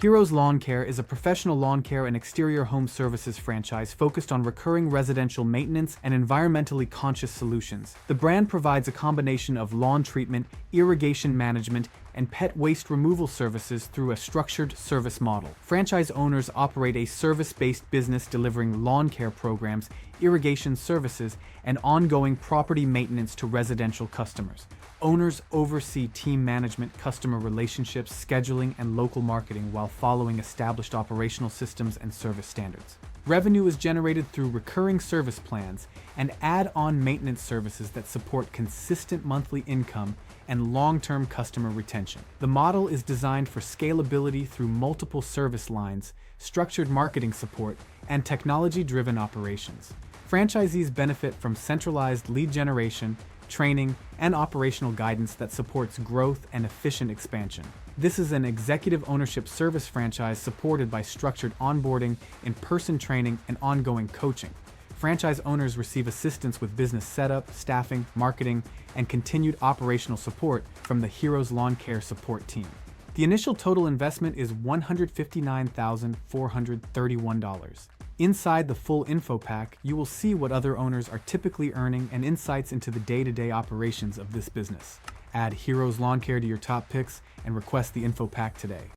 Heroes Lawn Care is a professional lawn care and exterior home services franchise focused on recurring residential maintenance and environmentally conscious solutions. The brand provides a combination of lawn treatment, irrigation management, and pet waste removal services through a structured service model. Franchise owners operate a service-based business delivering lawn care programs, irrigation services, and ongoing property maintenance to residential customers. Owners oversee team management, customer relationships, scheduling, and local marketing while following established operational systems and service standards. Revenue is generated through recurring service plans and add-on maintenance services that support consistent monthly income and long-term customer retention. The model is designed for scalability through multiple service lines, structured marketing support, and technology-driven operations. Franchisees benefit from centralized lead generation, training, and operational guidance that supports growth and efficient expansion. This is an executive ownership service franchise supported by structured onboarding, in-person training, and ongoing coaching. Franchise owners receive assistance with business setup, staffing, marketing, and continued operational support from the Heroes Lawn Care support team. The initial total investment is $159,431. Inside the full InfoPack, you will see what other owners are typically earning and insights into the day-to-day operations of this business. Add Heroes Lawn Care to your top picks and request the InfoPack today.